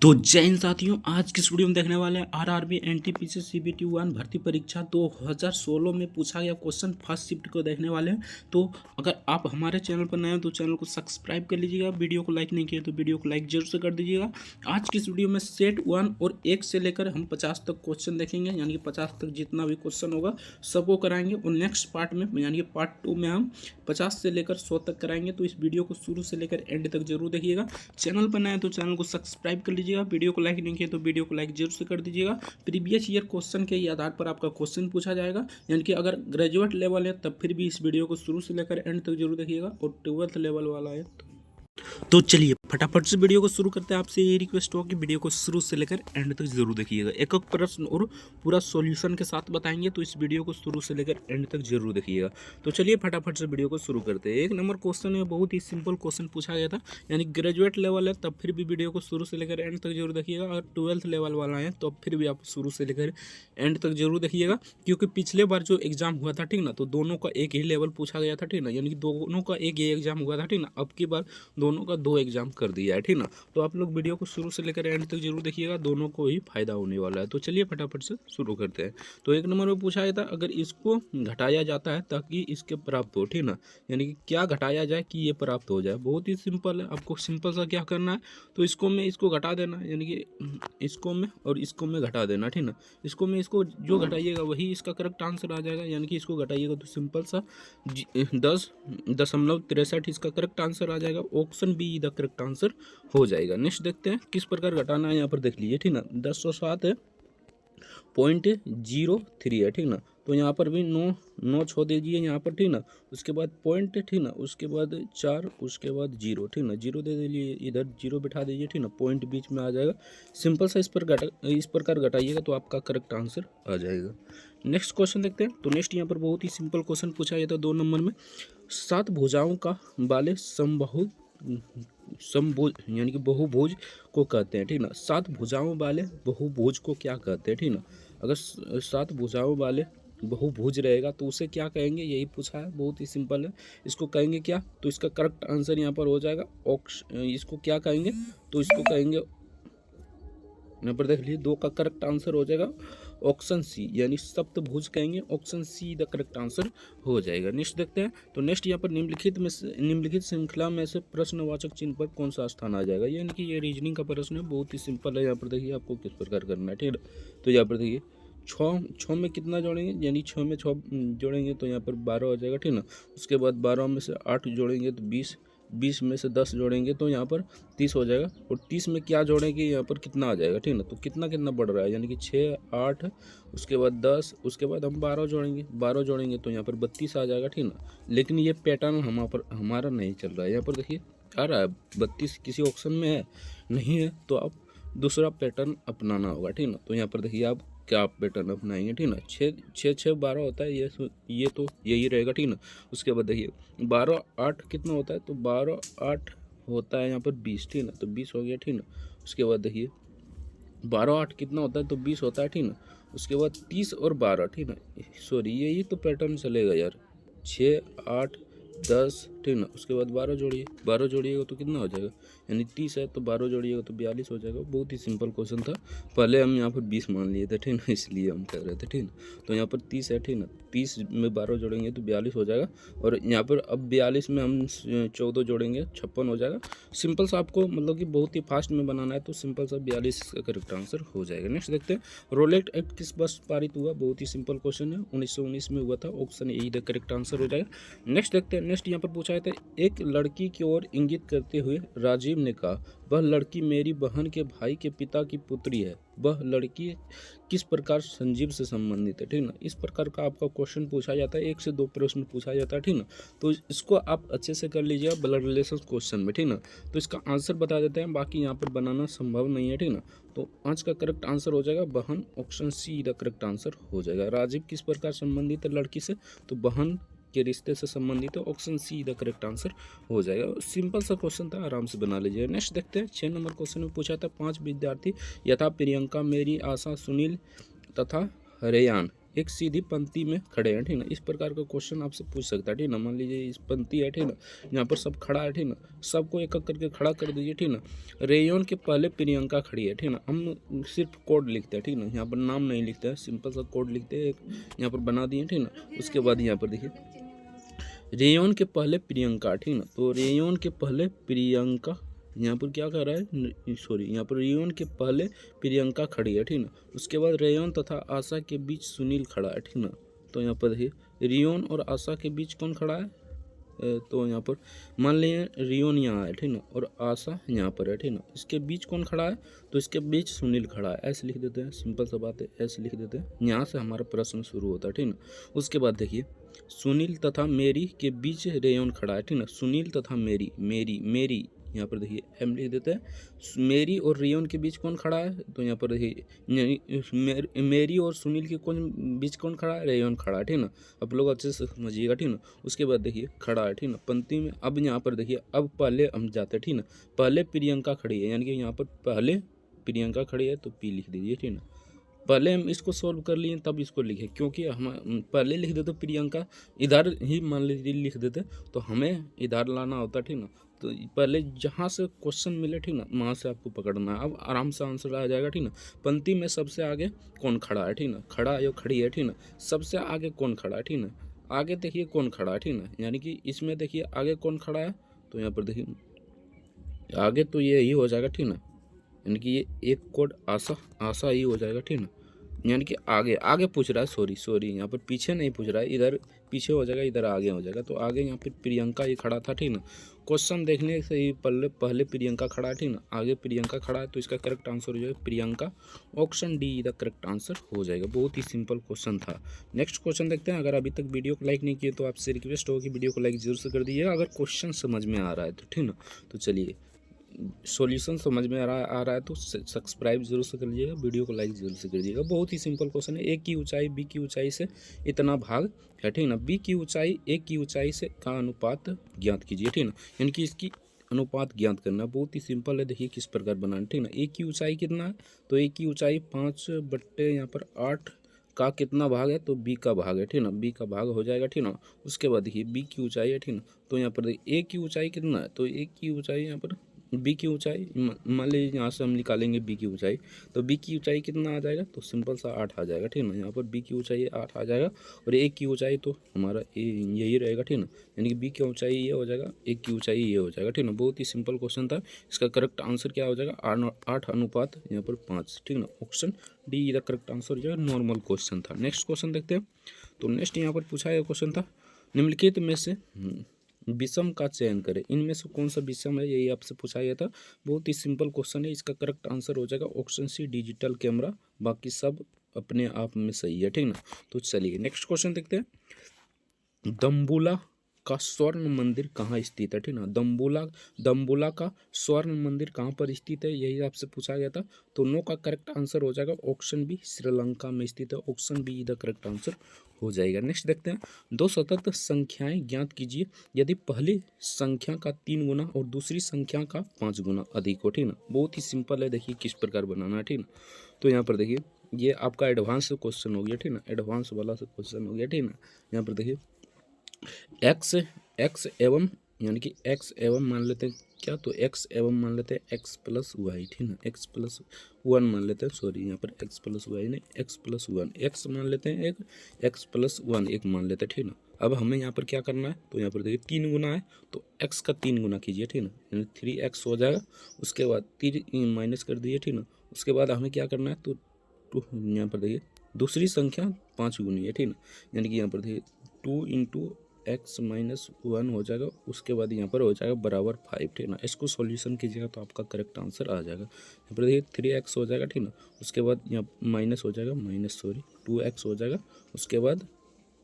तो जय हिंद साथियों, आज की इस वीडियो में देखने वाले हैं आरआरबी एनटीपीसी सीबीटी 1 भर्ती परीक्षा 2016 में पूछा गया क्वेश्चन फर्स्ट शिफ्ट को देखने वाले हैं। तो अगर आप हमारे चैनल पर नए हैं तो चैनल को सब्सक्राइब कर लीजिएगा, वीडियो को लाइक नहीं किया तो वीडियो को लाइक जरूर से कर दीजिएगा। आज की इस वीडियो में सेट 1 और 1 से लेकर हम 50 तक क्वेश्चन देखेंगे, यानी कि 50 तक जितना भी क्वेश्चन होगा सबको कराएंगे और नेक्स्ट पार्ट में यानी कि पार्ट 2 में हम 50 से लेकर 100 तक कराएंगे। तो इस वीडियो को शुरू से लेकर एंड तक जरूर देखिएगा। चैनल पर नए हैं तो चैनल को सब्सक्राइब कर लीजिएगा, वीडियो को लाइक नहीं किया तो वीडियो को लाइक जरूर से कर दीजिएगा। प्रीवियस ईयर क्वेश्चन के आधार पर आपका क्वेश्चन पूछा जाएगा, यानी कि अगर ग्रेजुएट लेवल है तब फिर भी इस वीडियो को शुरू से लेकर एंड तक जरूर देखिएगा, और 12th लेवल वाला है तो चलिए फटाफट से वीडियो को शुरू करते हैं। आपसे ये रिक्वेस्ट हो कि वीडियो को शुरू से लेकर एंड तक जरूर देखिएगा, एक एक प्रश्न और पूरा सॉल्यूशन के साथ बताएंगे, तो इस वीडियो को शुरू से लेकर एंड तक जरूर देखिएगा। तो चलिए फटाफट से वीडियो को शुरू करते हैं। 1 नंबर क्वेश्चन में बहुत ही सिंपल क्वेश्चन पूछा गया था, यानी ग्रेजुएट लेवल है तब फिर भी वीडियो को शुरू से लेकर एंड तक जरूर देखिएगा। अगर 12th लेवल वाला है तो फिर भी आप शुरू से लेकर एंड तक जरूर देखिएगा, क्योंकि पिछले बार जो एग्जाम हुआ था ठीक ना, तो दोनों का एक ही लेवल पूछा गया था ठीक ना, यानी कि दोनों का एक ही एग्जाम हुआ था ठीक ना। अब की बार दोनों का 2 एग्जाम कर दिया है ठीक ना। तो आप लोग वीडियो को शुरू से लेकर एंड तक जरूर देखिएगा, दोनों को ही फायदा होने वाला है। तो चलिए फटाफट से शुरू करते हैं। तो 1 नंबर में पूछा गया था, अगर इसको घटाया जाता है ताकि इसके प्राप्त हो ठीक ना, यानी कि क्या घटाया जाए कि ये प्राप्त हो जाए। बहुत ही सिंपल है, आपको सिंपल सा क्या करना है, तो इसको में इसको घटा देना, यानी कि इसको में और इसको में घटा देना ठीक ना। इसको में इसको जो घटाइएगा वही इसका करेक्ट आंसर आ जाएगा, यानी कि इसको घटाइएगा तो सिंपल सा 10.63 इसका करेक्ट आंसर आ जाएगा। Option B the correct answer हो जाएगा। नेक्स्ट देखते हैं किस प्रकार घटाना है, यहाँ पर देख लीजिए ठीक ना। 1007 है 0.03 है ठीक ना, तो यहाँ पर भी 9 छोड़ दीजिए यहाँ पर ठीक ना। उसके बाद पॉइंट ठीक ना, उसके बाद 4, उसके बाद 0 ठीक ना, 0 दे दीजिए, इधर 0 बिठा दीजिए ठीक ना, पॉइंट बीच में आ जाएगा। सिंपल सा इस प्रकार घटाइएगा तो आपका करेक्ट आंसर आ जाएगा। नेक्स्ट क्वेश्चन देखते हैं। तो नेक्स्ट यहाँ पर बहुत ही सिंपल क्वेश्चन पूछा गया था 2 नंबर में। 7 भुजाओं का वाले समभुज यानी कि बहुभुज को कहते हैं ठीक ना। 7 भुजाओं वाले बहुभुज को क्या कहते हैं ठीक ना। अगर 7 भुजाओं वाले बहुभुज रहेगा तो उसे क्या कहेंगे, यही पूछा है। बहुत ही सिंपल है, इसको कहेंगे क्या, तो इसका करेक्ट आंसर यहाँ पर हो जाएगा इसको क्या कहेंगे, तो इसको कहेंगे, यहाँ पर देख लीजिए 2 का करेक्ट आंसर हो जाएगा ऑप्शन सी, यानी सप्तभुज कहेंगे। Option C the correct answer हो जाएगा। नेक्स्ट देखते हैं। तो नेक्स्ट यहाँ पर निम्नलिखित श्रृंखला में से प्रश्नवाचक चिन्ह पर कौन सा स्थान आ जाएगा, यानी कि ये रीजनिंग का प्रश्न है, बहुत ही सिंपल है। यहाँ पर देखिए आपको किस प्रकार करना है ठीक है। तो यहाँ पर देखिए 6 में कितना जोड़ेंगे, यानी 6 में 6 जोड़ेंगे तो यहाँ पर 12 हो जाएगा ठीक ना। उसके बाद 12 में से 8 जोड़ेंगे तो 20, 20 में से 10 जोड़ेंगे तो यहाँ पर 30 हो जाएगा। और 30 में क्या जोड़ेंगे, यहाँ पर कितना आ जाएगा ठीक ना। तो कितना कितना बढ़ रहा है, यानी कि 6, 8, उसके बाद 10, उसके बाद हम 12 जोड़ेंगे, 12 जोड़ेंगे तो यहाँ पर 32 आ जाएगा ठीक ना। लेकिन ये पैटर्न हमारा नहीं चल रहा है। यहाँ पर देखिए आ रहा है 32 किसी ऑप्शन में है नहीं है, तो आप दूसरा पैटर्न अपनाना होगा ठीक ना। तो यहाँ पर देखिए आप क्या पैटर्न अपनाएंगे ठीक ना। 6 12 होता है, ये तो यही रहेगा ठीक ना। उसके बाद देखिए 12 8 कितना होता है, तो 12 8 होता है यहाँ पर 20 ठीक ना, तो 20 हो गया ठीक ना। उसके बाद देखिए 12 8 कितना होता है, तो 20 होता है ठीक ना। उसके बाद 30 और 12 ठीक ना, सॉरी यही तो पैटर्न चलेगा यार। 6 8 10 ठीक ना, उसके बाद 12 जोड़िए, 12 जोड़िएगा तो कितना हो जाएगा, यानी 30 है तो 12 जोड़िएगा तो 42 हो जाएगा। बहुत ही सिंपल क्वेश्चन था, पहले हम यहाँ पर 20 मान लिए थे ठीक ना, इसलिए हम कर रहे थे ठीक ना। तो यहाँ पर 30 है ठीक ना, 30 में 12 जोड़ेंगे तो 42 हो जाएगा। और यहाँ पर अब 42 में हम 14 जोड़ेंगे 56 हो जाएगा। सिंपल सा आपको मतलब कि बहुत ही फास्ट में बनाना है, तो सिंपल सा 42 का करेक्ट आंसर हो जाएगा। नेक्स्ट देखते हैं, रोलेट एक्ट किस वर्ष पारित हुआ। बहुत ही सिंपल क्वेश्चन है, 1919 में हुआ था। Option A the correct answer हो जाएगा। नेक्स्ट देखते हैं। नेक्स्ट यहाँ पर पूछा है, एक लड़की की ओर इंगित करते हुए राजीव ने कहा, वह लड़की मेरी बहन के भाई के पिता की पुत्री है। वह लड़की किस प्रकार संजीव से संबंधित है ठीक ना। इस प्रकार का आपका क्वेश्चन पूछा जाता है, 1 से 2 प्रश्न पूछा जाता है ठीक ना। तो इसको आप अच्छे से कर लीजिएगा ब्लड रिलेशन क्वेश्चन में ठीक ना। तो इसका आंसर बता देते हैं, बाकी यहाँ पर बनाना संभव नहीं है ठीक ना। तो 5 का करेक्ट आंसर हो जाएगा बहन। Option C the correct answer हो जाएगा। राजीव किस प्रकार संबंधित है लड़की से, तो बहन के रिश्ते से संबंधित है। Option C the correct answer हो जाएगा। सिंपल सा क्वेश्चन था, आराम से बना लीजिए। नेक्स्ट देखते हैं। 6 नंबर क्वेश्चन में पूछा था, 5 विद्यार्थी यथा प्रियंका, मेरी आशा, सुनील तथा रेयान एक सीधी पंक्ति में खड़े हैं, ठीक ना। इस प्रकार का क्वेश्चन आपसे पूछ सकता है, ठीक ना। मान लीजिए इस पंक्ति है, ठीक ना, यहाँ पर सब खड़ा है, ठीक ना, सबको एक एक करके खड़ा कर दीजिए, ठीक ना। रेयन के पहले प्रियंका खड़ी है, ठीक ना। हम सिर्फ कोड लिखते हैं, ठीक ना, यहाँ पर नाम नहीं लिखते हैं, सिंपल सा कोड लिखते हैं, यहाँ पर बना दिए, ठीक ना। उसके बाद यहाँ पर देखिए रेयन के पहले प्रियंका, ठीक ना। तो रेयन के पहले प्रियंका, यहाँ पर क्या कर रहा है, सॉरी, यहाँ पर रेयन के पहले प्रियंका खड़ी है, ठीक ना। उसके बाद रेयन तथा आशा के बीच सुनील खड़ा है, ठीक ना। तो यहाँ पर देखिए रेयन और आशा के बीच कौन खड़ा है, तो यहाँ पर मान लीजिए रेयन यहाँ है, ठीक ना, और आशा यहाँ पर है, ठीक ना। इसके बीच कौन खड़ा है, तो इसके बीच सुनील खड़ा है, ऐसे लिख देते हैं, सिंपल सा बात है, ऐसे लिख देते हैं। यहाँ से हमारा प्रश्न शुरू होता है, ठीक ना। उसके बाद देखिए सुनील तथा मेरी के बीच रेयन खड़ा है, ठीक ना। सुनील तथा मेरी, मेरी मेरी यहाँ पर देखिए एम लिख देते हैं। मेरी और रेयन के बीच कौन खड़ा है, तो यहाँ पर देखिए मेरी और सुनील के बीच कौन खड़ा है, रेयन खड़ा है, ठीक ना। आप लोग अच्छे से समझिएगा, ठीक ना। उसके बाद देखिए खड़ा है, ठीक ना, पंक्ति में। अब यहाँ पर देखिए अब पहले हम जाते हैं, ठीक ना। पहले प्रियंका खड़ी है, यानी कि यहाँ पर पहले प्रियंका खड़ी है, तो पी लिख दीजिए, ठीक ना। पहले हम इसको सॉल्व कर लिए तब इसको लिखे, क्योंकि हम पहले लिख देते प्रियंका, इधर ही मान लीजिए लिख देते तो हमें इधर लाना होता, ठीक ना। तो पहले जहाँ से क्वेश्चन मिले, ठीक ना, वहाँ से आपको पकड़ना है। अब आराम से आंसर आ जाएगा, ठीक ना। पंक्ति में सबसे आगे कौन खड़ा है, ठीक ना, खड़ा या खड़ी है, ठीक ना। सबसे आगे कौन खड़ा है, ठीक ना। आगे देखिए कौन खड़ा है, ठीक ना, यानी कि इसमें देखिए आगे कौन खड़ा है, तो यहाँ पर देखिए आगे तो ये ही हो जाएगा, ठीक ना। यानी कि ये एक कोड आशा, आशा ही हो जाएगा, ठीक ना। यानी कि आगे आगे पूछ रहा है, सॉरी सॉरी, यहाँ पर पीछे नहीं पूछ रहा है, इधर पीछे हो जाएगा, इधर आगे हो जाएगा। तो आगे यहाँ पर प्रियंका ही खड़ा था, ठीक ना। क्वेश्चन देखने से ही पहले पहले प्रियंका खड़ा है, ठीक ना, आगे प्रियंका खड़ा है, तो इसका करेक्ट आंसर हो जाएगा Priyanka. Option D the correct answer हो जाएगा। बहुत ही सिंपल क्वेश्चन था। नेक्स्ट क्वेश्चन देखते हैं। अगर अभी तक वीडियो को लाइक नहीं किए तो आपसे रिक्वेस्ट होगी वीडियो को लाइक जरूर से कर दीजिएगा, अगर क्वेश्चन समझ में आ रहा है तो, ठीक ना। तो चलिए सॉल्यूशन समझ में आ रहा है तो सब्सक्राइब जरूर से कर लीजिएगा, वीडियो को लाइक जरूर से कर दीजिएगा। बहुत ही सिंपल क्वेश्चन है। ए की ऊंचाई बी की ऊंचाई से इतना भाग है, ठीक ना। बी की ऊंचाई ए की ऊंचाई से का अनुपात ज्ञात कीजिए, ठीक ना। यानी कि इसकी अनुपात ज्ञात करना बहुत ही सिंपल है। देखिए किस प्रकार बनाना, ठीक ना। ए की ऊंचाई कितना है, तो ए की ऊंचाई 5/8 यहाँ पर 8 का कितना भाग है, तो बी का भाग है, ठीक ना। बी का भाग हो जाएगा, ठीक ना। उसके बाद देखिए बी की ऊंचाई है, ठीक ना। तो यहाँ पर देखिए ए की ऊंचाई कितना है, तो ए की ऊंचाई यहाँ पर बी की ऊंचाई मान लीजिए यहाँ से हम निकालेंगे बी की ऊंचाई, तो बी की ऊंचाई कितना आ जाएगा, तो सिंपल सा 8 आ जाएगा, ठीक ना। यहाँ पर बी की ऊंचाई 8 आ जाएगा और ए की ऊंचाई तो हमारा यही रहेगा, ठीक ना। यानी कि बी की ऊंचाई ये हो जाएगा, ए की ऊंचाई ये हो जाएगा, ठीक ना। बहुत ही सिंपल क्वेश्चन था। इसका करेक्ट आंसर क्या हो जाएगा, 8 अनुपात यहाँ पर 5, ठीक ना। Option D the correct answer हो जाएगा। नॉर्मल क्वेश्चन था। नेक्स्ट क्वेश्चन देखते हैं। तो नेक्स्ट यहाँ पर पूछा गया क्वेश्चन था निम्नलिखित में से विषम का चयन करें, इनमें से कौन सा विषम है, यही आपसे पूछा गया था। बहुत ही सिंपल क्वेश्चन है। इसका करेक्ट आंसर हो जाएगा ऑप्शन सी डिजिटल कैमरा, बाकी सब अपने आप में सही है, ठीक ना। तो चलिए नेक्स्ट क्वेश्चन देखते हैं। दम्बुला का स्वर्ण मंदिर कहाँ स्थित है, ठीक ना। दम्बुला का स्वर्ण मंदिर कहाँ पर स्थित है, यही आपसे पूछा गया था। तो नो का करेक्ट आंसर हो जाएगा ऑप्शन बी श्रीलंका में स्थित है। Option B the correct answer हो जाएगा। नेक्स्ट देखते हैं। दो सतत संख्याएं ज्ञात कीजिए यदि पहली संख्या का 3 गुना और दूसरी संख्या का 5 गुना अधिक हो, ठीक ना। बहुत ही सिंपल है। देखिए किस प्रकार बनाना है, ठीक ना। तो यहाँ पर देखिए ये आपका एडवांस क्वेश्चन हो गया, ठीक ना। एडवांस वाला से क्वेश्चन हो गया, ठीक ना। यहाँ पर देखिए एक्स एवं यानी कि एक्स एवं मान लेते हैं क्या, तो एक्स एवं मान लेते हैं एक्स प्लस वाई, ठीक ना। एक्स प्लस 1 मान लेते हैं, सॉरी यहाँ पर एक्स प्लस वाई नहीं, एक्स प्लस 1, एक्स मान लेते हैं एक, एक्स प्लस 1 एक मान लेते हैं, ठीक ना। अब हमें यहाँ पर क्या करना है, तो यहाँ पर देखिए 3 गुना है, तो एक्स का 3 गुना कीजिए, ठीक ना। यानी 3x हो जाएगा। उसके बाद 3 माइनस कर दीजिए, ठीक ना। उसके बाद हमें क्या करना है, तो यहाँ पर देखिए दूसरी संख्या 5 गुनी है, ठीक ना। यानी कि यहाँ पर देखिए 2 × x-1 हो जाएगा। उसके बाद यहाँ पर हो जाएगा बराबर 5, ठीक ना। इसको सॉल्यूशन कीजिएगा तो आपका करेक्ट आंसर आ जाएगा। यहाँ पर देखिए 3x हो जाएगा, ठीक ना। उसके बाद यहाँ माइनस हो जाएगा, 2x हो जाएगा। उसके बाद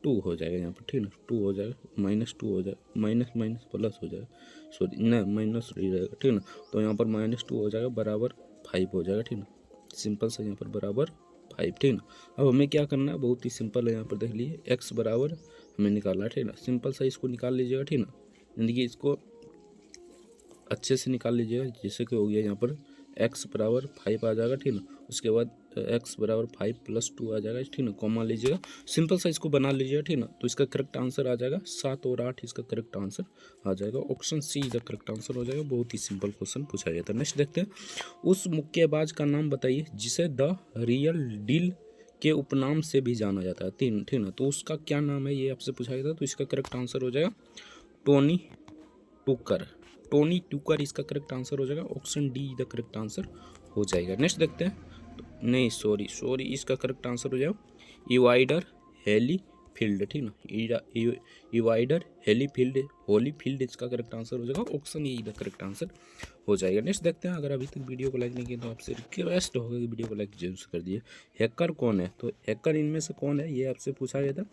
2 हो जाएगा यहाँ पर, ठीक ना। 2 हो जाएगा, -2 हो जाएगा, माइनस माइनस प्लस हो जाएगा, सॉरी ना माइनस रहेगा, ठीक ना। तो यहाँ पर -2 हो जाएगा बराबर 5 हो जाएगा, ठीक ना। सिंपल से यहाँ पर बराबर 5, ठीक ना। अब हमें क्या करना है, बहुत ही सिंपल है। यहाँ पर देख लीजिए x बराबर हमें निकालना है, ठीक ना। सिंपल सा इसको निकाल लीजिएगा, ठीक ना। यानी कि इसको अच्छे से निकाल लीजिएगा, जैसे कि हो गया यहाँ पर x बराबर 5 आ जाएगा, ठीक ना। उसके बाद एक्स बराबर 5 + 2 आ जाएगा, ठीक ना, कॉमा लीजिएगा, सिंपल सा इसको बना लीजिएगा, ठीक ना। तो इसका करेक्ट आंसर आ जाएगा 7 और 8, इसका करेक्ट आंसर आ जाएगा, ऑप्शन सी इधर करेक्ट आंसर हो जाएगा। बहुत ही सिंपल क्वेश्चन पूछा गया था। नेक्स्ट देखते हैं, उस मुक्केबाज का नाम बताइए जिसे द रियल डील के उपनाम से भी जाना जाता है, ठीक ना। तो उसका क्या नाम है ये आपसे पूछा गया था। तो इसका करेक्ट आंसर हो जाएगा टोनी टूकर, टोनी टूकर इसका करेक्ट आंसर हो जाएगा, option D the correct answer हो जाएगा। नेक्स्ट देखते हैं, नहीं सॉरी इसका करेक्ट आंसर हो जाएगा इवाइडर हेलीफील्ड, ठीक ना, इवाइडर हेलीफील्ड होलीफील्ड इसका करेक्ट आंसर हो जाएगा, option A the correct answer हो जाएगा। नेक्स्ट देखते हैं, अगर अभी तक वीडियो को लाइक नहीं किया तो आपसे रिक्वेस्ट होगा कि वीडियो को लाइक जरूर से कर दिए। हैकर कौन है, तो हैकर इनमें से कौन है ये आपसे पूछा गया था।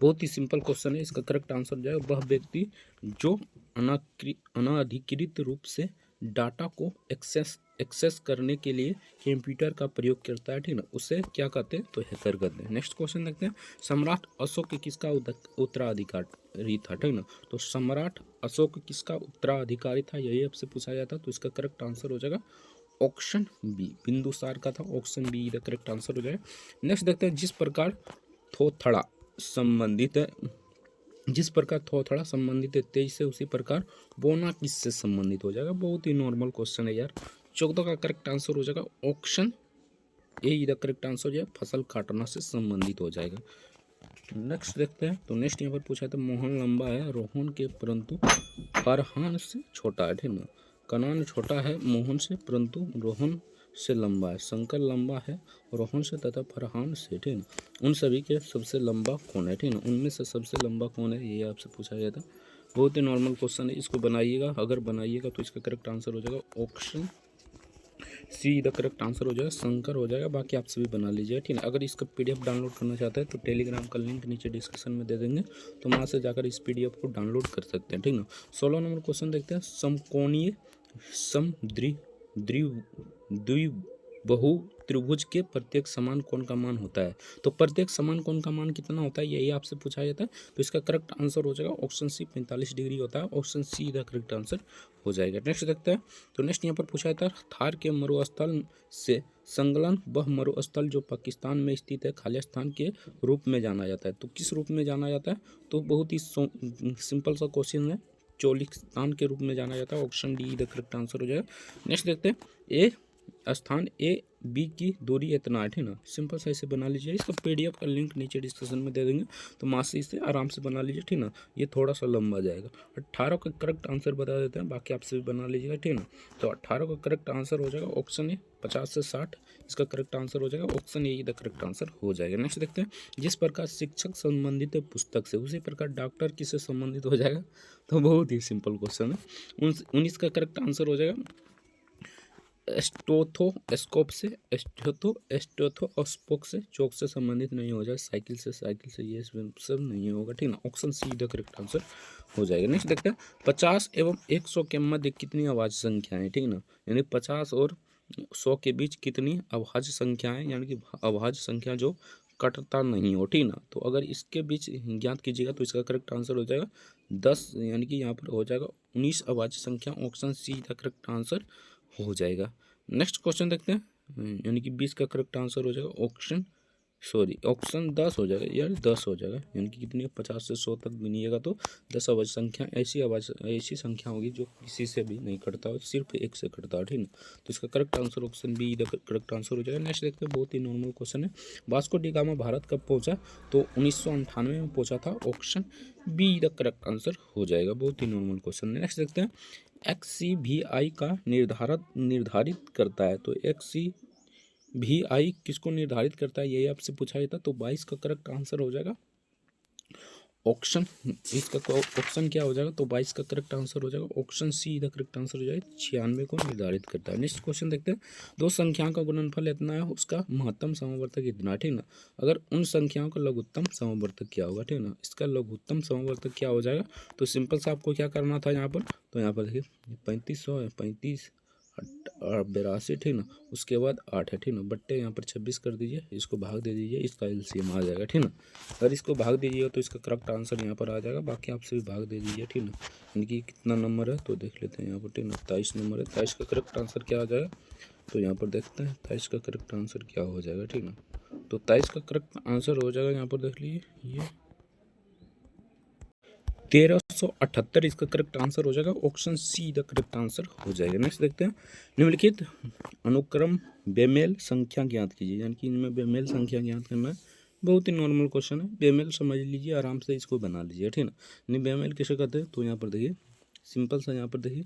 बहुत ही सिंपल क्वेश्चन है, इसका करेक्ट आंसर हो जाएगा वह व्यक्ति जो अनाधिकृत रूप से डाटा को एक्सेस करने के लिए कंप्यूटर का प्रयोग करता है, ठीक ना, उसे क्या कहते हैं, तो हैकर कहते हैं। नेक्स्ट क्वेश्चन देखते हैं, सम्राट अशोक किसका उत्तराधिकारी था, ठीक ना। तो सम्राट अशोक किसका उत्तराधिकारी था यही आपसे पूछा जाता, तो इसका करेक्ट आंसर हो जाएगा ऑप्शन बी बिंदुसार का था, option B the correct answer हो जाएगा। नेक्स्ट देखते हैं, जिस प्रकार थोथड़ा संबंधित है, जिस प्रकार थोथड़ा संबंधित है तेज से, उसी प्रकार बोना किससे संबंधित हो जाएगा। बहुत ही नॉर्मल क्वेश्चन है यार। 14 का करेक्ट आंसर हो जाएगा option A the correct answer हो जाएगा, फसल काटना से संबंधित हो जाएगा। नेक्स्ट देखते हैं, तो नेक्स्ट यहाँ पर पूछा था, मोहन लंबा है रोहन के परंतु फरहान से छोटा है, ठीक ना। कनान छोटा है मोहन से परंतु रोहन से लंबा है, शंकर लंबा है रोहन से तथा फरहान से, ठीक ना। उन सभी के सबसे लंबा कौन है, ठीक ना, उनमें से सबसे लंबा कौन है ये आपसे पूछा गया था। बहुत ही नॉर्मल क्वेश्चन है, इसको बनाइएगा, अगर बनाइएगा तो इसका करेक्ट आंसर हो जाएगा option C the correct answer हो जाएगा, शंकर हो जाएगा। बाकी आप सभी बना लीजिए, ठीक है। अगर इसका PDF डाउनलोड करना चाहते हैं तो टेलीग्राम का लिंक नीचे डिस्क्रिप्शन में दे देंगे, तो वहाँ से जाकर इस PDF को डाउनलोड कर सकते हैं, ठीक ना। 16 नंबर क्वेश्चन देखते हैं, समकोणीय द्विबाहु त्रिभुज के प्रत्येक समान कोण का मान होता है। तो प्रत्येक समान कोण का मान कितना होता है यही आपसे पूछा जाता है, तो इसका करेक्ट आंसर हो जाएगा ऑप्शन सी 45 डिग्री होता है, option C the correct answer हो जाएगा। नेक्स्ट देखते हैं, तो नेक्स्ट यहाँ पर पूछा जाता है, थार के मरुस्थल से संलग्न वह मरुस्थल जो पाकिस्तान में स्थित है खालिस्तान के रूप में जाना जाता है। तो किस रूप में जाना जाता है, तो बहुत ही सिंपल सा क्वेश्चन है, चोलिस्तान के रूप में जाना जाता है, option D the correct answer हो जाएगा। नेक्स्ट देखते हैं, ए स्थान ए बी की दूरी इतना है, ठीक ना, सिंपल सा इसे बना लीजिए, इसका PDF का लिंक नीचे डिस्क्रिप्शन में दे देंगे, तो वहाँ से इसे आराम से बना लीजिए, ठीक ना। ये थोड़ा सा लंबा जाएगा। 18 का करेक्ट आंसर बता देते हैं, बाकी आपसे भी बना लीजिएगा, ठीक ना। तो 18 का करेक्ट आंसर हो जाएगा ऑप्शन ए 50 से 60, इसका करेक्ट आंसर हो जाएगा, option A the correct answer हो जाएगा। नेक्स्ट देखते हैं, जिस प्रकार शिक्षक संबंधित है पुस्तक से, उसी प्रकार डॉक्टर किससे संबंधित हो जाएगा। तो बहुत ही सिंपल क्वेश्चन है। 19 का करेक्ट आंसर हो जाएगा स्टोथोस्कोप से, स्टोथोस्कोप से चौक से संबंधित नहीं हो जाए, साइकिल से ये सब नहीं होगा, ठीक ना, option C the correct answer हो जाएगा। नेक्स्ट देखते हैं, 50 एवं 100 के मध्य कितनी अभाज्य संख्याएं, ठीक ना, यानी 50 और 100 के बीच कितनी अभाज्य संख्याएं, यानी कि अभाज्य संख्या जो कटता नहीं हो, ठीक ना। तो अगर इसके बीच ज्ञात कीजिएगा तो इसका करेक्ट आंसर हो जाएगा 10, यानी कि यहाँ पर हो जाएगा 19 अभाज्य संख्या, option C the correct answer हो जाएगा। नेक्स्ट क्वेश्चन देखते हैं, यानी कि 20 का करेक्ट आंसर हो जाएगा ऑप्शन 10 हो जाएगा यार, 10 हो जाएगा, यानी कि कितनी 50 से 100 तक गिनिएगा तो 10 अभाज्य संख्या, ऐसी संख्या होगी जो किसी से भी नहीं कटता हो, सिर्फ एक से कटता है, ठीक ना। तो इसका correct answer option B the correct answer हो जाएगा। नेक्स्ट देखते हैं, बहुत ही नॉर्मल क्वेश्चन है, वास्को डी गामा भारत कब पहुंचा, तो 1998 में पहुंचा था, option B the correct answer हो जाएगा। बहुत ही नॉर्मल क्वेश्चन है। नेक्स्ट देखते हैं, XCVI का निर्धारित करता है, तो XCVI किसको निर्धारित करता है यही आपसे पूछा गया था, तो 22 का करेक्ट आंसर हो जाएगा ऑप्शन, इसका ऑप्शन क्या हो जाएगा, तो 22 का करेक्ट आंसर हो जाएगा option C the correct answer हो जाएगा, 96 को निर्धारित करता है। नेक्स्ट क्वेश्चन देखते हैं, दो संख्याओं का गुणनफल इतना है, उसका महत्तम समवर्तक इतना, ठीक ना। अगर उन संख्याओं का लघुत्तम समवर्तक क्या होगा, ठीक ना, इसका लघुत्तम समवर्तक क्या हो जाएगा, तो सिंपल सा आपको क्या करना था यहाँ पर, तो यहाँ पर देखिए 3500 है, 35 82, ठीक ना, उसके बाद 8 है, ठीक ना, बट्टे यहाँ पर 26 कर दीजिए, इसको भाग दे दीजिए, इसका LCM आ जाएगा, ठीक ना। अगर इसको भाग दीजिएगा तो इसका करेक्ट आंसर यहाँ पर आ जाएगा, बाकी आपसे भी भाग दे दीजिए, ठीक ना। यानी कि कितना नंबर है तो देख लेते हैं यहाँ पर, ठीक ना, 23 नंबर है, 23 का करेक्ट आंसर क्या आ जाएगा, तो यहाँ पर देखते हैं 23 का करेक्ट आंसर क्या हो जाएगा, ठीक ना। तो 23 का करेक्ट आंसर हो जाएगा, यहाँ पर देख लीजिए ये 1378 इसका करेक्ट आंसर हो जाएगा। Option C the correct answer हो जाएगा। नेक्स्ट देखते हैं, निम्नलिखित अनुक्रम बेमेल संख्या ज्ञात कीजिए, यानी कि इनमें बेमेल संख्या ज्ञात करना है। बहुत ही नॉर्मल क्वेश्चन है, बेमेल समझ लीजिए, आराम से इसको बना लीजिए, ठीक ना। नहीं बेमेल किसे कहते हैं, तो यहाँ पर देखिए सिंपल सा, यहाँ पर देखिए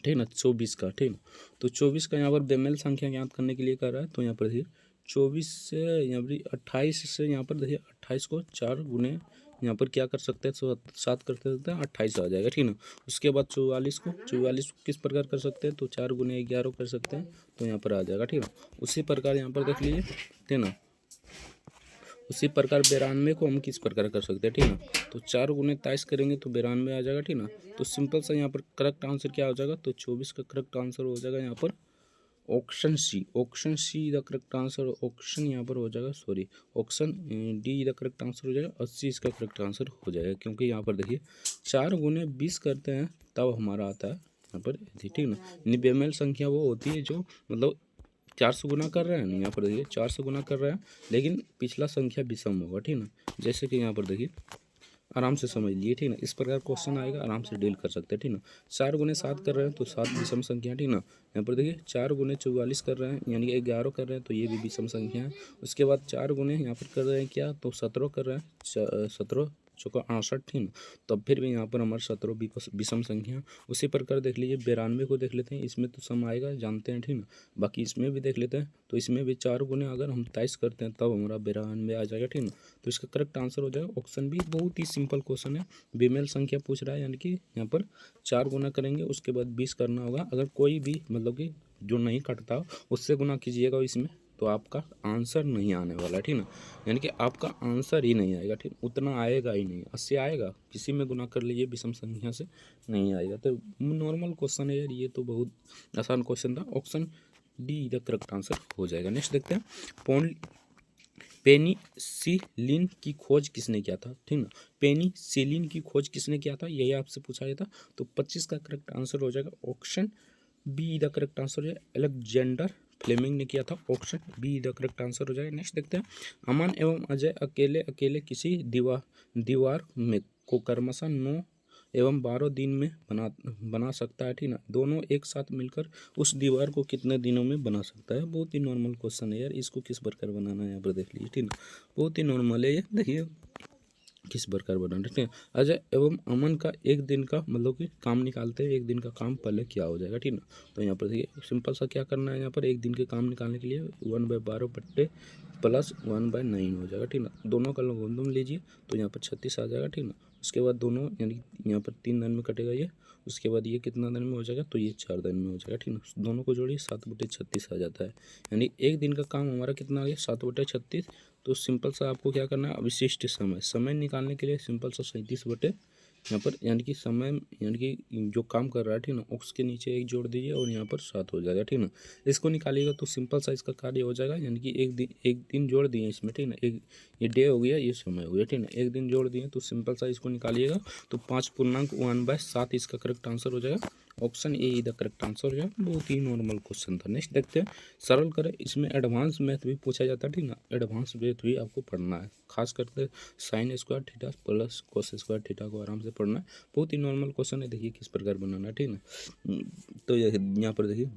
ठीक ना 24 का, ठीक ना। तो 24 का यहाँ पर बेमेल संख्या ज्ञात करने के लिए कर रहा है, तो यहाँ पर देखिए 24 से यहाँ पर 28 से, यहाँ पर देखिए 28 को 4 गुने यहाँ पर क्या कर सकते हैं, 7 कर सकते हैं, 28 आ जाएगा, ठीक ना। उसके बाद 44 को किस प्रकार कर सकते हैं, तो 4 गुने 11 कर सकते हैं, तो यहाँ पर आ जाएगा, ठीक ना। उसी प्रकार यहाँ पर देख लीजिए, ठीक ना। उसी प्रकार 92 को हम किस प्रकार कर सकते हैं, ठीक ना। तो 4 गुने 23 करेंगे तो 92 आ जाएगा, ठीक ना। तो सिंपल सा यहाँ पर करेक्ट आंसर क्या हो जाएगा, तो 24 का करेक्ट आंसर हो जाएगा यहाँ पर option C. Option C the correct answer, option यहाँ पर हो जाएगा, sorry option D the correct answer हो जाएगा। 80 इसका करेक्ट आंसर हो जाएगा, क्योंकि यहाँ पर देखिए 4 गुने 20 करते हैं तब हमारा आता है यहाँ पर, ठीक ना। बेमेल संख्या वो होती है जो मतलब 4 से गुना कर रहे हैं, यहाँ पर देखिए 4 से गुना कर रहे हैं, लेकिन पिछला संख्या विषम होगा, ठीक ना। जैसे कि यहाँ पर देखिए आराम से समझ लिए, ठीक ना। इस प्रकार क्वेश्चन आएगा, आराम से डील कर सकते हैं, ठीक ना। 4 गुने 7 कर रहे हैं तो 7 विषम संख्या, ठीक ना। यहाँ पर देखिए 4 गुने 44 कर रहे हैं, यानी कि 11 कर रहे हैं, तो ये भी विषम संख्या है। उसके बाद 4 गुने यहाँ पर कर रहे हैं क्या, तो 17 कर रहे हैं, 17 चौका 68, ठीक ना। तब फिर भी यहाँ पर हमारे 17 विषम संख्या। उसी प्रकार देख लीजिए 92 को देख लेते हैं, इसमें तो सम आएगा जानते हैं, ठीक ना। बाकी इसमें भी देख लेते हैं, तो इसमें भी 4 गुने अगर हम 23 करते हैं तब हमारा 92 आ जाएगा, ठीक ना। तो इसका करेक्ट आंसर हो जाएगा ऑप्शन बी। बहुत ही सिंपल क्वेश्चन है, बेमेल संख्या पूछ रहा है, यानी कि यहाँ पर 4 गुना करेंगे, उसके बाद 20 करना होगा। अगर कोई भी मतलब कि जो नहीं कटता उससे गुना कीजिएगा इसमें, तो आपका आंसर नहीं आने वाला, ठीक ना। यानी कि आपका आंसर ही नहीं आएगा, ठीक, उतना आएगा ही नहीं। 80 आएगा, किसी में गुना कर लीजिए विषम संख्या से, नहीं आएगा। तो नॉर्मल क्वेश्चन है यार, ये तो बहुत आसान क्वेश्चन था। Option D the correct answer हो जाएगा। नेक्स्ट देखते हैं, पेनिसिलिन की खोज किसने किया था, ठीक ना। पेनिसिलिन की खोज किसने किया था, यही आपसे पूछा गया था। तो 25 का करेक्ट आंसर हो जाएगा option B the correct answer है, अलेक्जेंडर फ्लेमिंग ने किया था। Option B the correct answer हो जाएगा। नेक्स्ट देखते हैं, अमन एवं अजय अकेले अकेले किसी दीवार में को क्रमशः 9 एवं 12 दिन में बना सकता है, ठीक ना। दोनों एक साथ मिलकर उस दीवार को कितने दिनों में बना सकता है। बहुत ही नॉर्मल क्वेश्चन है यार, इसको किस प्रकार बनाना है यहाँ पर देख लीजिए, ठीक ना। बहुत ही नॉर्मल है ये, देखिए किस प्रकार बनाना, ठीक है। अजय एवं अमन का एक दिन का मतलब कि काम निकालते हैं, एक दिन का काम पहले क्या हो जाएगा, ठीक ना। तो यहाँ पर देखिए सिंपल सा क्या करना है, यहाँ पर एक दिन के काम निकालने के लिए 1/12 बट्टे प्लस 1/9 हो जाएगा, ठीक ना। दोनों का लघुगणक लीजिए तो यहाँ पर 36 आ जाएगा, ठीक ना। उसके बाद दोनों यानी यहाँ पर 3 दिन में कटेगा ये, उसके बाद ये कितना दिन में हो जाएगा, तो ये 4 दिन में हो जाएगा, ठीक ना। दोनों को जोड़िए 7/36 आ जाता है, यानी एक दिन का काम हमारा कितना आ गया 7/36। तो सिंपल सा आपको क्या करना है, अवशिष्ट समय निकालने के लिए सिंपल सा 37 बटे यहाँ पर यानी कि समय यानी कि जो काम कर रहा है, ठीक ना, उसके नीचे 1 जोड़ दीजिए और यहाँ पर 7 हो जाएगा, ठीक ना। इसको निकालिएगा तो सिंपल सा इसका कार्य हो जाएगा, यानी कि एक दिन जोड़ दिए इसमें, ठीक ना। एक ये डे हो गया, ये समय हो गया, ठीक ना। एक दिन जोड़ दिए तो सिंपल सा इसको निकालिएगा तो 5.1/7 इसका करेक्ट आंसर हो जाएगा। Option A the correct answer है। बहुत ही नॉर्मल क्वेश्चन था। नेक्स्ट देखते हैं, सरल करें। इसमें एडवांस मैथ भी पूछा जाता है, ठीक ना। एडवांस मैथ भी आपको पढ़ना है, खास करके sine square theta plus cos square theta को आराम से पढ़ना है। बहुत ही नॉर्मल क्वेश्चन है, देखिए किस प्रकार बनाना है, ठीक ना। तो यहाँ पर देखिए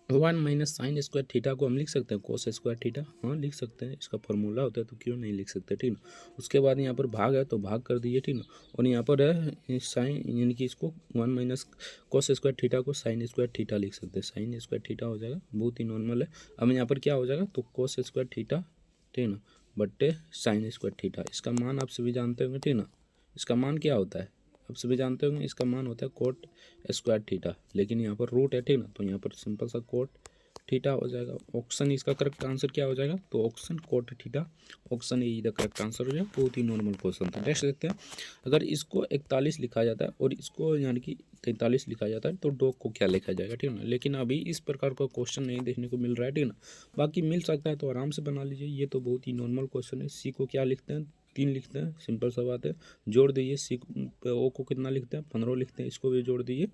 1 माइनस साइन स्क्वायर थीटा को हम लिख सकते हैं कोस स्क्वायर थीटा, हाँ लिख सकते हैं, इसका फॉर्मूला होता है तो क्यों नहीं लिख सकते, ठीक ना। उसके बाद यहाँ पर भाग है तो भाग कर दीजिए, ठीक ना। और यहाँ पर है साइन, यानी कि इसको 1 माइनस कोस स्क्वायर थीटा को साइन स्क्वायर थीटा लिख सकते हैं, साइन स्क्वायर थीटा हो जाएगा। बहुत ही नॉर्मल है। अब यहाँ पर क्या हो जाएगा, तो कोस स्क्वायर थीटा, ठीक ना, बट्टे साइन स्क्वायर थीटा। इसका मान आप सभी जानते होंगे, ठीक ना। इसका मान क्या होता है आप सभी जानते होंगे, इसका मान होता है कोट स्क्वायर थीटा, लेकिन यहाँ पर रूट है, ठीक ना। तो यहाँ पर सिंपल सा कोट थीटा हो जाएगा। ऑप्शन इसका करेक्ट आंसर क्या हो जाएगा, तो option cot theta, option A the correct answer हो जाएगा। बहुत ही नॉर्मल क्वेश्चन था। नेक्स्ट देखते हैं, अगर इसको 41 लिखा जाता है और इसको यानी कि 43 लिखा जाता है तो डॉग को क्या लिखा जाएगा, ठीक ना। लेकिन अभी इस प्रकार का क्वेश्चन नहीं देखने को मिल रहा है, ठीक ना। बाकी मिल सकता है तो आराम से बना लीजिए। ये तो बहुत ही नॉर्मल क्वेश्चन है। सी को क्या लिखते हैं, 3 लिखते हैं, सिंपल सा बात है। जोड़ दीजिए, सी ओ को कितना लिखते हैं 15 लिखते हैं, इसको भी जोड़ दीजिए।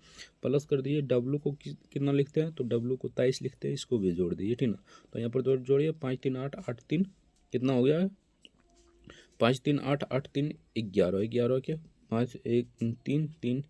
प्लस कर दीजिए डब्लू को कितना लिखते हैं, तो डब्लू को 23 लिखते हैं, इसको भी जोड़ दीजिए, ठीक ना। तो यहाँ पर जोड़िए 5 3 8 8 3 कितना हो गया है 5 3 8 8 3 11, 11 के 5 1 3 3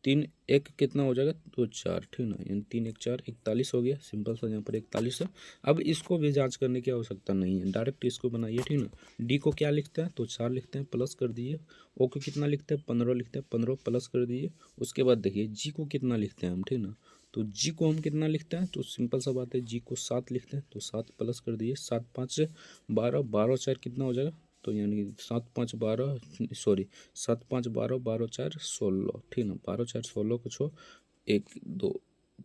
3 1 कितना हो जाएगा तो 4, ठीक ना, यानी 3 1 4 41 हो गया, सिंपल सा यहाँ पर 41 है। अब इसको भी जांच करने की आवश्यकता नहीं है, डायरेक्ट इसको बनाइए, ठीक ना। डी को क्या लिखते हैं तो 4 लिखते हैं, प्लस कर दीजिए। ओ को कितना लिखते हैं 15 लिखते हैं, 15 प्लस कर दीजिए। उसके बाद देखिए जी को कितना लिखते हैं हम, ठीक ना। तो जी को हम कितना लिखते हैं तो सिंपल सा बात है, जी को 7 लिखते हैं, तो 7 प्लस कर दीजिए। 7 5 से 12, 12 4 कितना हो जाएगा, तो यानी 7 5 12 सॉरी 7 5 12, 12 4 16, ठीक ना। 12 4 16 को छो 1 2,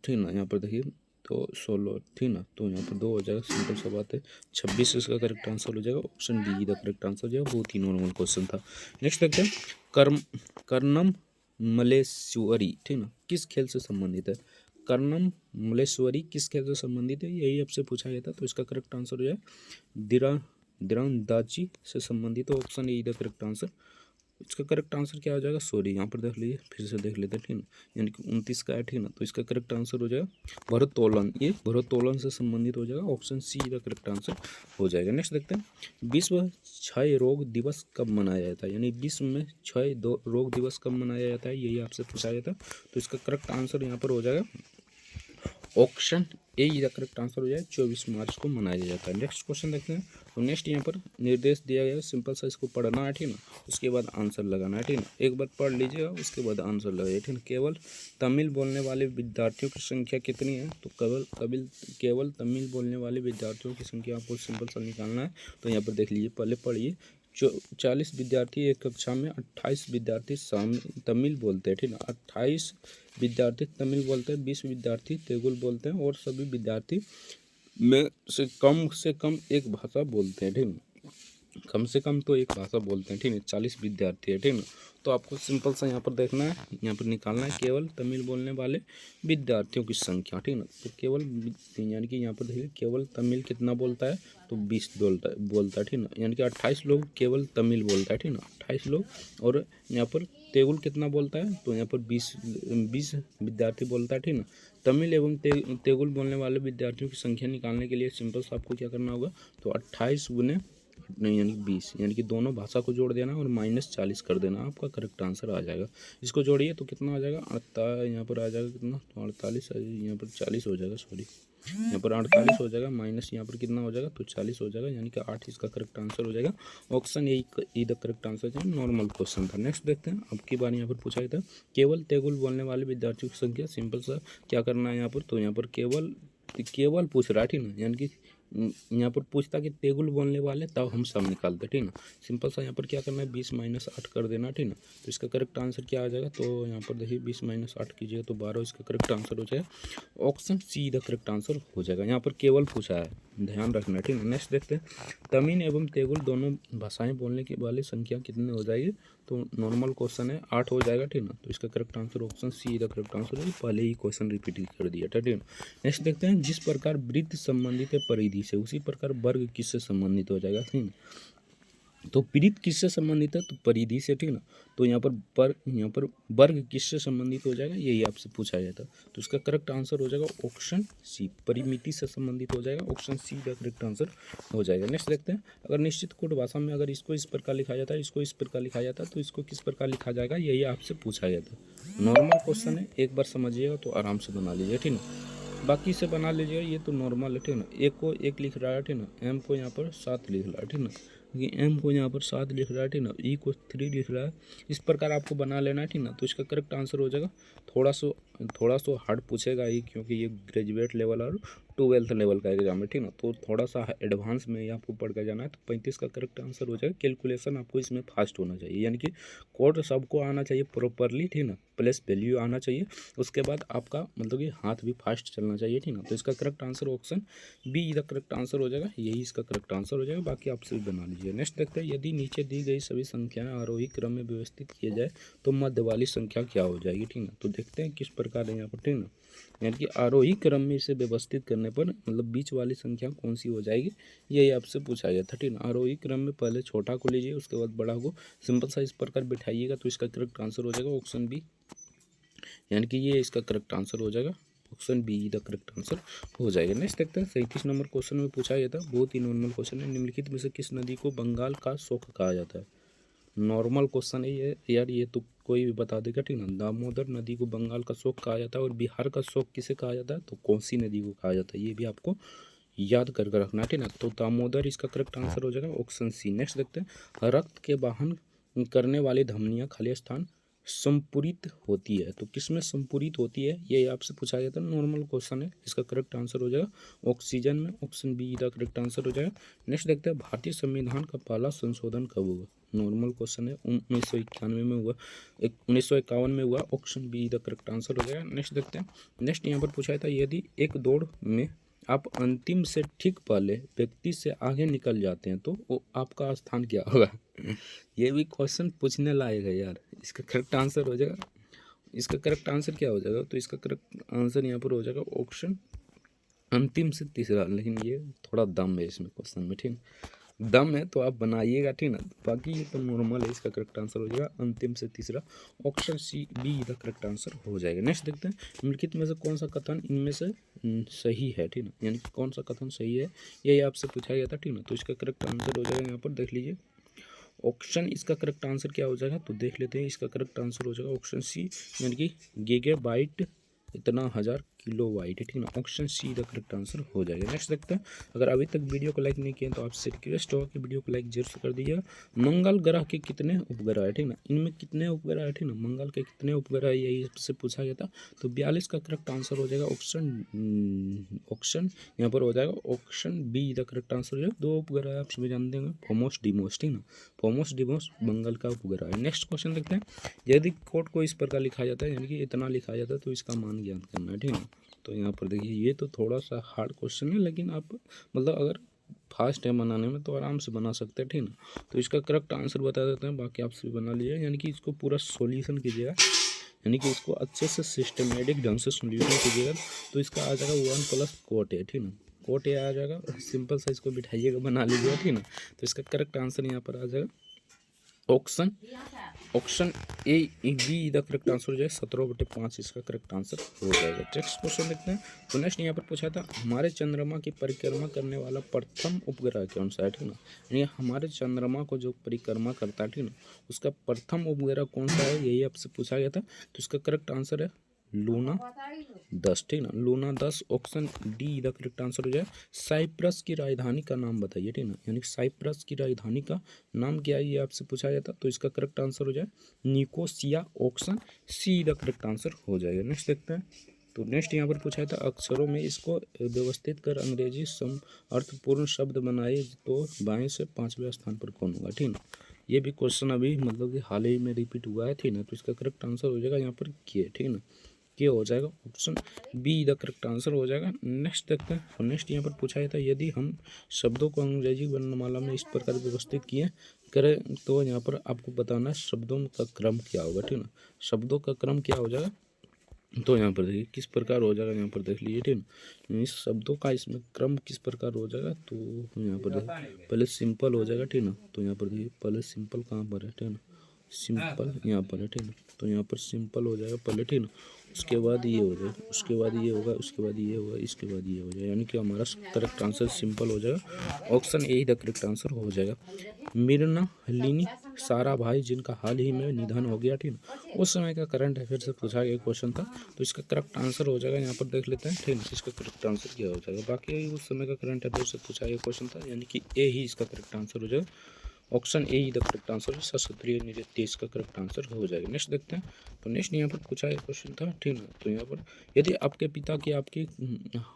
ठीक ना। यहाँ पर देखिए तो 16, ठीक ना, तो यहाँ पर 2 हो जाएगा, सिंपल सा बात है। 26 इसका करेक्ट आंसर हो जाएगा, option B the correct answer हो जाएगा। बहुत ही नॉर्मल क्वेश्चन था। नेक्स्ट देखते हैं, कर्णम मल्लेश्वरी, ठीक ना, किस खेल से संबंधित है। कर्णम मल्लेश्वरी किस खेल से संबंधित है, यही आपसे पूछा गया था। तो इसका करेक्ट आंसर हो जाए तीरंदाजी से संबंधित, तो option A the correct answer. इसका करेक्ट आंसर क्या हो जाएगा, सॉरी यहाँ पर देख लीजिए, फिर से देख लेते हैं, ठीक ना, यानी कि 29 का है, ठीक ना। तो इसका करेक्ट आंसर हो जाएगा भारोत्तोलन, ये भारोत्तोलन से संबंधित हो जाएगा, option C the correct answer हो जाएगा। नेक्स्ट देखते हैं, विश्व क्षय रोग दिवस कब मनाया जाता है, यानी विश्व में क्षय रोग दिवस कब मनाया जाता है, यही आपसे पूछा गया था। तो इसका करेक्ट आंसर यहाँ पर हो जाएगा option A the correct answer हो जाए, 24 मार्च को मनाया जाता है। नेक्स्ट क्वेश्चन देखते हैं, तो नेक्स्ट यहाँ पर निर्देश दिया गया है, सिंपल सा इसको पढ़ना है, ठीक ना, उसके बाद आंसर लगाना है, ठीक ना। एक बार पढ़ लीजिएगा, उसके बाद आंसर लगाइए, ठीक ना। केवल तमिल बोलने वाले विद्यार्थियों की संख्या कितनी है, तो केवल तमिल बोलने वाले विद्यार्थियों की संख्या आपको सिंपल सा निकालना है। तो यहाँ पर देख लीजिए, पहले पढ़िए, 40 विद्यार्थी एक कक्षा में, 28 विद्यार्थी तमिल बोलते हैं, ठीक ना। 28 विद्यार्थी तमिल बोलते हैं, 20 विद्यार्थी तेलुगु बोलते हैं, और सभी विद्यार्थी में से कम एक भाषा बोलते हैं, ठीक ना। कम से कम तो एक भाषा बोलते हैं, ठीक है। 40 विद्यार्थी है, ठीक ना। तो आपको सिंपल सा यहाँ पर देखना है, यहाँ पर निकालना है केवल तमिल बोलने वाले विद्यार्थियों की संख्या, ठीक ना। तो केवल यानी कि यहाँ पर देखिए केवल तमिल कितना बोलता है, तो 20 बोलता है, ठीक ना। यानी कि 28 लोग केवल तमिल बोलता है, ठीक ना, 28 लोग। और यहाँ पर तेलुगु कितना बोलता है, तो यहाँ पर 20 विद्यार्थी बोलता है, ठीक ना। तमिल एवं तेलुगु बोलने वाले विद्यार्थियों की संख्या निकालने के लिए सिंपल सा आपको क्या करना होगा, तो 28 गुने नहीं यानी 20, यानी कि दोनों भाषा को जोड़ देना और -40 कर देना, आपका करेक्ट आंसर आ जाएगा। इसको जोड़िए तो कितना आ जाएगा, यहाँ पर आ जाएगा कितना, तो 48, यहाँ पर 40 हो जाएगा, सॉरी यहाँ पर 48 हो जाएगा, माइनस यहाँ पर कितना हो जाएगा, तो 40 हो जाएगा, यानी कि 8 इसका करेक्ट आंसर हो जाएगा। Option A the correct answer है, नॉर्मल क्वेश्चन था। नेक्स्ट देखते हैं, अब की बार यहाँ पर पूछा गया था, केवल तेलुगु बोलने वाले विद्यार्थियों की संख्या, सिंपल सा क्या करना है यहाँ पर, तो यहाँ पर केवल पूछ रहा है, ठीक ना, यानी कि यहाँ पर पूछता कि तेलुगु बोलने वाले, तब हम सब निकालते, ठीक ना। सिंपल सा यहाँ पर क्या करना है, 20 - 8 कर देना, ठीक ना। तो इसका करेक्ट आंसर क्या आ जाएगा, तो यहाँ पर देखिए 20 - 8 कीजिएगा तो 12 इसका करेक्ट आंसर हो जाएगा, option C the correct answer हो जाएगा। यहाँ पर केवल पूछा है, ध्यान रखना, ठीक है। नेक्स्ट देखते हैं, तमिल एवं तेलुगु दोनों भाषाएं बोलने की वाली संख्या कितनी हो जाएगी, तो नॉर्मल क्वेश्चन है 8 हो जाएगा, ठीक ना। तो इसका correct answer option C the correct answer है, पहले ही क्वेश्चन रिपीट कर दिया था, ठीक ना। नेक्स्ट देखते हैं, जिस प्रकार वृत्त संबंधित है परिधि से, उसी प्रकार वर्ग किससे संबंधित हो जाएगा, ठीक ना। तो वृत्त किससे संबंधित है, तो परिधि से, ठीक ना। तो यहाँ पर वर्ग किससे संबंधित हो जाएगा, यही आपसे पूछा गया था। तो इसका करेक्ट आंसर हो जाएगा ऑप्शन सी, परिमिति से संबंधित हो जाएगा, ऑप्शन सी का करेक्ट आंसर हो जाएगा। नेक्स्ट देखते हैं, अगर निश्चित कोट भाषा में अगर इसको इस प्रकार लिखा जाता है, इसको इस प्रकार लिखा जाता है, तो इसको किस प्रकार लिखा जाएगा, यही आपसे पूछा गया था। नॉर्मल क्वेश्चन है, एक बार समझिएगा तो आराम से बना लीजिए, ठीक ना। बाकी से बना लीजिएगा, ये तो नॉर्मल है, ठीक ना। एक को 1 लिख रहा है, ठीक ना, एम को यहाँ पर 7 लिख रहा है, ठीक ना, कि एम को यहाँ पर 7 लिख रहा है, ठीक ना, ई को 3 लिख रहा है, इस प्रकार आपको बना लेना है, ठीक ना। तो इसका करेक्ट आंसर हो जाएगा, थोड़ा सा हार्ड पूछेगा ही, क्योंकि ये ग्रेजुएट लेवल और 12th लेवल का एग्जाम है, ठीक ना। तो थोड़ा सा एडवांस में ही आपको पढ़ कर जाना है। तो 35 का करेक्ट आंसर हो जाएगा। कैलकुलेशन आपको इसमें फास्ट होना चाहिए, यानी कि कोड सबको आना चाहिए प्रॉपरली, ठीक ना, प्लस वैल्यू आना चाहिए। उसके बाद आपका मतलब कि हाथ भी फास्ट चलना चाहिए, ठीक ना। तो इसका correct answer option B the correct answer हो जाएगा, यही इसका करेक्ट आंसर हो जाएगा। बाकी आप सभी बना लीजिए। नेक्स्ट देखते हैं, यदि नीचे दी गई सभी संख्याएं आरोही क्रम में व्यवस्थित किए जाए तो मध्य वाली संख्या क्या हो जाएगी, ठीक ना। तो देखते हैं किस प्रकार है यहाँ पर, ठीक ना। यानी कि आरोही क्रम में इसे व्यवस्थित करने पर मतलब बीच वाली संख्या कौन सी हो जाएगी, यही आपसे पूछा गया था, ठीक ना। आरोही क्रम में पहले छोटा को लीजिए, उसके बाद बड़ा को सिंपल सा इस प्रकार बिठाइएगा, तो इसका करेक्ट आंसर हो जाएगा ऑप्शन बी, यानी कि ये इसका करेक्ट आंसर हो जाएगा, option B the correct answer हो जाएगा। नेक्स्ट देखते हैं 37 नंबर क्वेश्चन में पूछा गया था, बहुत ही नॉर्मल क्वेश्चन है। निम्नलिखित में से किस नदी को बंगाल का शोक कहा जाता है। नॉर्मल क्वेश्चन है ये यार, ये तो कोई भी बता देगा, ठीक ना। दामोदर नदी को बंगाल का शोक कहा जाता है, और बिहार का शोक किसे कहा जाता है, तो कोसी नदी को कहा जाता है, ये भी आपको याद करके रखना है, ठीक ना। तो दामोदर इसका करेक्ट आंसर हो जाएगा, ऑप्शन सी। नेक्स्ट देखते हैं, रक्त के वाहन करने वाली धमनियाँ खाली स्थान संपूरित होती है, तो किसमें संपूरित होती है, ये आपसे पूछा गया था, नॉर्मल क्वेश्चन है। इसका करेक्ट आंसर हो जाएगा ऑक्सीजन में, option B the correct answer हो जाएगा। नेक्स्ट देखते हैं, भारतीय संविधान का पहला संशोधन कब हुआ। नॉर्मल क्वेश्चन है, 1991 में हुआ, 1951 में हुआ, option B the correct answer हो जाएगा। नेक्स्ट देखते हैं, नेक्स्ट यहाँ पर पूछा था, यदि एक दौड़ में आप अंतिम से ठीक पहले व्यक्ति से आगे निकल जाते हैं तो वो आपका स्थान क्या होगा। ये भी क्वेश्चन पूछने लायक है यार। इसका करेक्ट आंसर हो जाएगा, इसका करेक्ट आंसर क्या हो जाएगा, तो इसका करेक्ट आंसर यहाँ पर हो जाएगा ऑप्शन अंतिम से तीसरा। लेकिन ये थोड़ा दम है इसमें क्वेश्चन में, ठीक है, दम है तो आप बनाइएगा, ठीक ना। बाकी ये तो नॉर्मल है, इसका करेक्ट आंसर हो जाएगा अंतिम से तीसरा, option C be the correct answer हो जाएगा। नेक्स्ट देखते हैं, निम्नलिखित में से कौन सा कथन इनमें से सही है, ठीक ना, यानी कि कौन सा कथन सही है, यही आपसे पूछा गया था, ठीक ना। तो इसका करेक्ट आंसर हो जाएगा, यहाँ पर देख लीजिए, ऑप्शन इसका करेक्ट आंसर क्या हो जाएगा, तो देख लेते हैं। इसका करेक्ट आंसर हो जाएगा ऑप्शन सी, यानी कि गीगाबाइट इतना 1000 किलोबाइट है, ठीक ना, option C the correct answer हो जाएगा। नेक्स्ट देखते हैं, अगर अभी तक वीडियो को लाइक नहीं किया तो आपसे रिक्वेस्ट होगा कि वीडियो को लाइक जरूर से कर दीजिएगा। मंगल ग्रह के कितने उपग्रह है, ठीक ना, इनमें कितने उपग्रह है, ठीक ना, मंगल के कितने उपग्रह है, यही से पूछा गया था। तो 42 का करेक्ट आंसर हो जाएगा, ऑप्शन यहाँ पर हो जाएगा option B the correct answer हो जाएगा। 2 उपग्रह है, आप सभी जानते होंगे, फोमोस डिमोस, ठीक ना, फोमोस डिमोस मंगल का उपग्रह है। नेक्स्ट क्वेश्चन देखते हैं, यदि कोड को इस प्रकार लिखा जाता है, यानी कि इतना लिखा जाता है, तो इसका मान ज्ञात करना है, ठीक है। तो यहाँ पर देखिए, ये तो थोड़ा सा हार्ड क्वेश्चन है, लेकिन आप मतलब अगर फास्ट है बनाने में तो आराम से बना सकते हैं, ठीक ना। तो इसका करेक्ट आंसर बता देते हैं, बाकी आपसे बना लीजिए, यानी कि इसको पूरा सॉल्यूशन कीजिएगा, यानी कि इसको अच्छे से सिस्टमेटिक ढंग से सॉल्यूशन कीजिएगा, तो इसका आ जाएगा 1 प्लस कोट है, ठीक ना, कोट ए आ जाएगा, सिंपल सा इसको बिठाइएगा, बना लीजिएगा, ठीक ना। तो इसका करेक्ट आंसर यहाँ पर आ जाएगा option A B the correct answer हो जाए, 17/5 इसका करेक्ट आंसर हो जाएगा। नेक्स्ट क्वेश्चन देखते हैं, तो नेक्स्ट यहाँ पर पूछा था, हमारे चंद्रमा की परिक्रमा करने वाला प्रथम उपग्रह कौन सा है, ठीक ना, यानी हमारे चंद्रमा को जो परिक्रमा करता है, ठीक ना, उसका प्रथम उपग्रह कौन सा है, यही आपसे पूछा गया था। तो इसका करेक्ट आंसर है लूना 10, ठीक ना, Luna 10, option D the correct answer हो जाए। साइप्रस की राजधानी का नाम बताइए, ठीक ना, यानी साइप्रस की राजधानी का नाम क्या है, ये आपसे पूछा गया था। तो इसका करेक्ट आंसर हो जाए Nicosia, option C the correct answer हो जाएगा। नेक्स्ट देखते हैं, तो नेक्स्ट यहाँ पर पूछा था, अक्षरों में इसको व्यवस्थित कर अंग्रेजी सम अर्थपूर्ण शब्द बनाए तो बाएं से 5वें स्थान पर कौन होगा, ठीक ना। ये भी क्वेश्चन अभी मतलब कि हाल ही में रिपीट हुआ है, ठीक ना। तो इसका करेक्ट आंसर हो जाएगा यहाँ पर के, ठीक ना, के हो जाएगा, option B the correct answer हो जाएगा। नेक्स्ट देखते हैं, और नेक्स्ट यहाँ पर पूछा गया था, यदि हम शब्दों को अंग्रेजी वर्णमाला में इस प्रकार व्यवस्थित किए करें तो यहाँ पर आपको बताना है शब्दों का क्रम क्या होगा, ठीक ना, शब्दों का क्रम क्या हो जाएगा। तो यहाँ पर देखिए किस प्रकार हो जाएगा, यहाँ पर देख लीजिए, ठीक ना, इस शब्दों का इसमें क्रम किस प्रकार हो जाएगा। तो यहाँ पर देखिए पहले सिंपल हो जाएगा, ठीक ना, तो यहाँ पर देखिए पहले सिंपल कहाँ पर है, ठीक ना, सिंपल यहाँ पर है, ठीक ना, तो यहाँ पर सिंपल हो जाएगा पहले, ठीक ना, उसके बाद ये हो जाएगा, उसके बाद ये होगा, उसके बाद ये होगा, इसके बाद ये हो जाएगा, यानी कि हमारा करेक्ट आंसर सिंपल हो जाएगा, option A the correct answer हो जाएगा। मिर्ना हलीनी सारा भाई जिनका हाल ही में निधन हो गया, ठीक ना, उस समय का करंट अफेयर से पूछा गया क्वेश्चन था। तो इसका करेक्ट आंसर हो जाएगा, यहाँ पर देख लेते हैं, ठीक है, इसका करेक्ट आंसर क्या हो जाएगा। बाकी उस समय का करंट अफेयर से पूछा गया क्वेश्चन था, यानी कि ए ही इसका करेक्ट आंसर हो जाएगा, option A he the correct answer है, सशस्त्रीय नृत्य इसका करेक्ट आंसर हो जाएगा। नेक्स्ट देखते हैं, तो नेक्स्ट यहाँ पर पूछा गया क्वेश्चन था, ठीक ना, तो यहाँ पर यदि आपके पिता की आपकी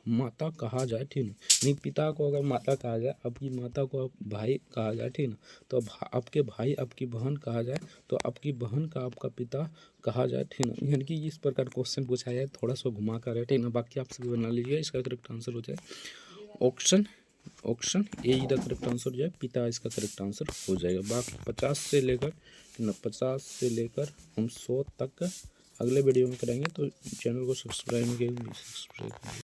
माता कहा जाए, ठीक ना, नहीं पिता को अगर माता कहा जाए, आपकी माता को भाई कहा जाए, ठीक ना, तो आपके भाई आपकी बहन कहा जाए, तो आपकी बहन का आपका पिता कहा जाए, ठीक ना, यानी कि इस प्रकार क्वेश्चन पूछा जाए, थोड़ा सा घुमा कर है, ठीक ना, बाकी आप सभी बना लीजिए, इसका करेक्ट आंसर हो जाए option A the correct answer हो जाए, पिता इसका करेक्ट आंसर हो जाएगा। बाकी 50 से लेकर 50 से लेकर हम 100 तक अगले वीडियो में करेंगे, तो चैनल को सब्सक्राइब कीजिए।